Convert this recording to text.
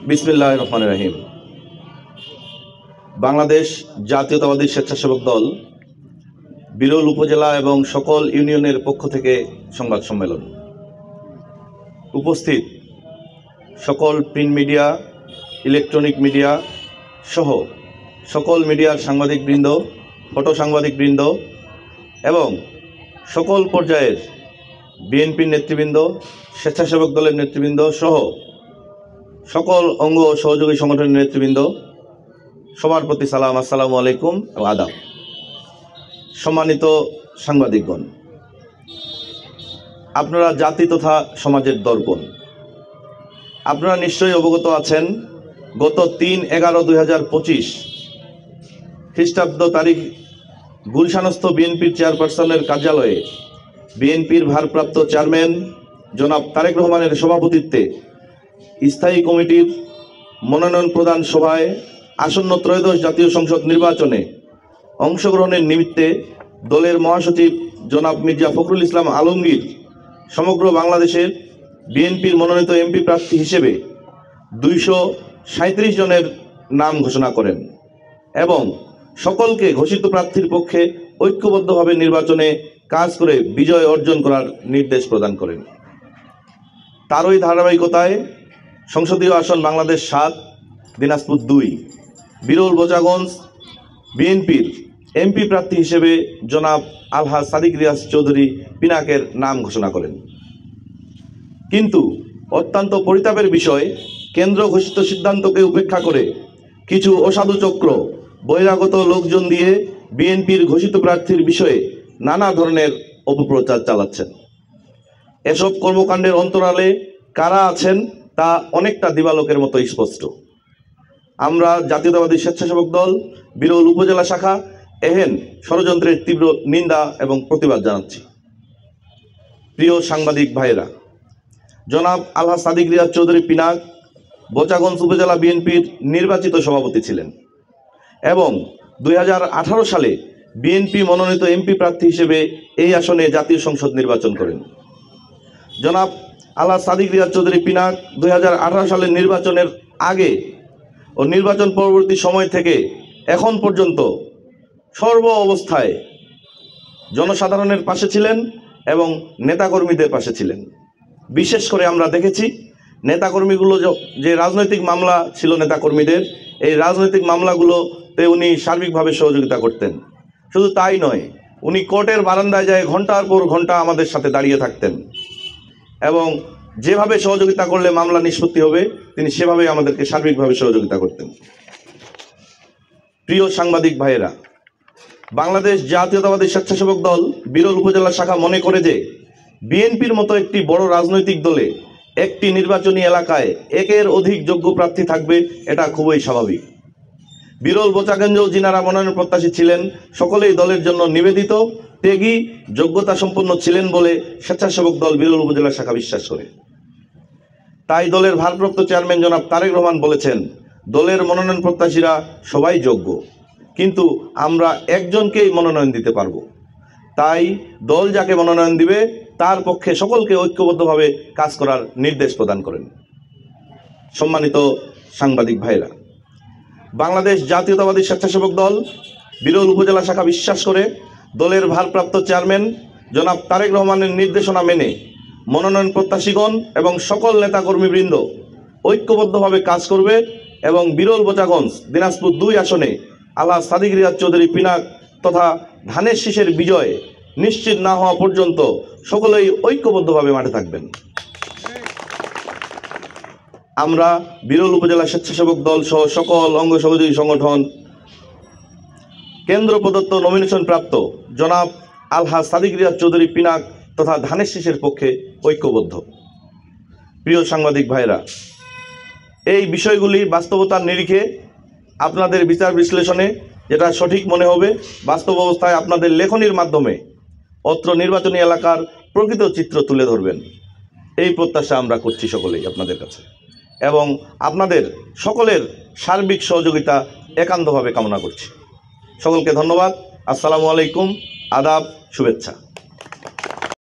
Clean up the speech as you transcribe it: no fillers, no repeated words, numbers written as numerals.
বিসমিল্লাহির রহমানির রহিম। বাংলাদেশ জাতীয়তাবাদী স্বেচ্ছাসেবক দল বিরল উপজেলা এবং সকল ইউনিয়নের পক্ষ থেকে সংবাদ সম্মেলন। উপস্থিত সকল প্রিন্ট মিডিয়া, ইলেকট্রনিক মিডিয়া সহ সকল মিডিয়ার সাংবাদিকবৃন্দ, ফটো সাংবাদিকবৃন্দ এবং সকল পর্যায়ের বিএনপির নেতৃবৃন্দ, স্বেচ্ছাসেবক দলের নেতৃবৃন্দ সহ সকল অঙ্গ ও সহযোগী সংগঠনের নেতৃবৃন্দ, সবার প্রতি সালাম, আসসালামু আলাইকুম এবং আদাব। সম্মানিত সাংবাদিকগণ, আপনারা জাতি তথা সমাজের দর্পণ। আপনারা নিশ্চয়ই অবগত আছেন, গত 3/11/2025 খ্রিস্টাব্দ তারিখ গুলশানস্থ বিএনপির চেয়ারপারসনের কার্যালয়ে বিএনপির ভারপ্রাপ্ত চেয়ারম্যান জনাব তারেক রহমানের সভাপতিত্বে স্থায়ী কমিটির মনোনয়ন প্রদান সভায় আসন্ন ত্রয়োদশ জাতীয় সংসদ নির্বাচনে অংশগ্রহণের নিমিত্তে দলের মহাসচিব জনাব মির্জা ফখরুল ইসলাম আলমগীর সমগ্র বাংলাদেশের বিএনপির মনোনীত এমপি প্রার্থী হিসেবে 237 জনের নাম ঘোষণা করেন এবং সকলকে ঘোষিত প্রার্থীর পক্ষে ঐক্যবদ্ধভাবে নির্বাচনে কাজ করে বিজয় অর্জন করার নির্দেশ প্রদান করেন। তারই ধারাবাহিকতায় সংসদীয় আসন বাংলাদেশ 7, দিনাজপুর 2, বিরল বোচাগঞ্জ বিএনপির এমপি প্রার্থী হিসেবে জনাব আলহাজ সাদিক রিয়াজ চৌধুরী পিনাকের নাম ঘোষণা করেন। কিন্তু অত্যন্ত পরিতাপের বিষয়, কেন্দ্র ঘোষিত সিদ্ধান্তকে উপেক্ষা করে কিছু অসাধু চক্র বহিরাগত লোকজন দিয়ে বিএনপির ঘোষিত প্রার্থীর বিষয়ে নানা ধরনের অপপ্রচার চালাচ্ছেন। এসব কর্মকাণ্ডের অন্তরালে কারা আছেন তা অনেকটা দিবালোকের মতো স্পষ্ট। আমরা জাতীয়তাবাদী স্বেচ্ছাসেবক দল বিরল উপজেলা শাখা এহেন ষড়যন্ত্রের তীব্র নিন্দা এবং প্রতিবাদ জানাচ্ছি। প্রিয় সাংবাদিক ভাইয়েরা, জনাব আলহাজ সাদিক রিয়াজ চৌধুরী পিনাক বোচাগঞ্জ উপজেলা বিএনপির নির্বাচিত সভাপতি ছিলেন এবং 2018 সালে বিএনপি মনোনীত এমপি প্রার্থী হিসেবে এই আসনে জাতীয় সংসদ নির্বাচন করেন। জনাব আলহাজ সাদিক রিয়াজ চৌধুরী পিনাক 2018 সালের নির্বাচনের আগে ও নির্বাচন পরবর্তী সময় থেকে এখন পর্যন্ত সর্ব অবস্থায় জনসাধারণের পাশে ছিলেন এবং নেতাকর্মীদের পাশে ছিলেন। বিশেষ করে আমরা দেখেছি নেতাকর্মীগুলো যে রাজনৈতিক মামলা ছিল নেতাকর্মীদের, এই রাজনৈতিক মামলাগুলোতে উনি সার্বিকভাবে সহযোগিতা করতেন। শুধু তাই নয়, উনি কোর্টের বারান্দায় যায় ঘন্টার পর ঘন্টা আমাদের সাথে দাঁড়িয়ে থাকতেন এবং যেভাবে সহযোগিতা করলে মামলা নিষ্পত্তি হবে তিনি সেভাবেই আমাদেরকে সার্বিকভাবে সহযোগিতা করতেন। প্রিয় সাংবাদিক ভাইয়েরা, বাংলাদেশ জাতীয়তাবাদী স্বেচ্ছাসেবক দল বিরল উপজেলা শাখা মনে করে যে বিএনপির মতো একটি বড় রাজনৈতিক দলে একটি নির্বাচনী এলাকায় একের অধিক যোগ্য প্রার্থী থাকবে, এটা খুবই স্বাভাবিক। বিরল বোচাগঞ্জেও যিনারা মনোনয়ন প্রত্যাশী ছিলেন সকলেই দলের জন্য নিবেদিত, ত্যাগী, যোগ্যতা সম্পন্ন ছিলেন বলে স্বেচ্ছাসেবক দল বিরল উপজেলা শাখা বিশ্বাস করে। তাই দলের ভারপ্রাপ্ত চেয়ারম্যান জনাব তারেক রহমান বলেছেন, দলের মনোনয়ন প্রত্যাশীরা সবাই যোগ্য, কিন্তু আমরা একজনকেই মনোনয়ন দিতে পারব। তাই দল যাকে মনোনয়ন দিবে তার পক্ষে সকলকে ঐক্যবদ্ধভাবে কাজ করার নির্দেশ প্রদান করেন। সম্মানিত সাংবাদিক ভাইরা, বাংলাদেশ জাতীয়তাবাদী স্বেচ্ছাসেবক দল বিরল উপজেলা শাখা বিশ্বাস করে দলের ভারপ্রাপ্ত চেয়ারম্যান জনাব তারেক রহমানের নির্দেশনা মেনে মনোনয়ন প্রত্যাশীগণ এবং সকল নেতাকর্মীবৃন্দ ঐক্যবদ্ধভাবে কাজ করবে এবং বিরল বোচাগঞ্জ দিনাজপুর 2 আসনে আলহাজ সাদিক রিয়াজ চৌধুরী পিনাক তথা ধানের শীষের বিজয় নিশ্চিত না হওয়া পর্যন্ত সকলেই ঐক্যবদ্ধভাবে মাঠে থাকবেন। আমরা বিরল উপজেলা স্বেচ্ছাসেবক দল সহ সকল অঙ্গ সহযোগী সংগঠন কেন্দ্র প্রদত্ত নমিনেশন প্রাপ্ত জনাব আলহাজ সাদিক রিয়াজ চৌধুরী পিনাক তথা ধানের শীষের পক্ষে ঐক্যবদ্ধ। প্রিয় সাংবাদিক ভাইরা, এই বিষয়গুলি বাস্তবতার নিরিখে আপনাদের বিচার বিশ্লেষণে যেটা সঠিক মনে হবে, বাস্তব অবস্থায় আপনাদের লেখনীর মাধ্যমে অত্র নির্বাচনী এলাকার প্রকৃত চিত্র তুলে ধরবেন, এই প্রত্যাশা আমরা করছি সকলেই আপনাদের কাছে এবং আপনাদের সকলের সার্বিক সহযোগিতা একান্তভাবে কামনা করছি। সকলকে ধন্যবাদ। আসসালামু আলাইকুম, আদাব, শুভেচ্ছা।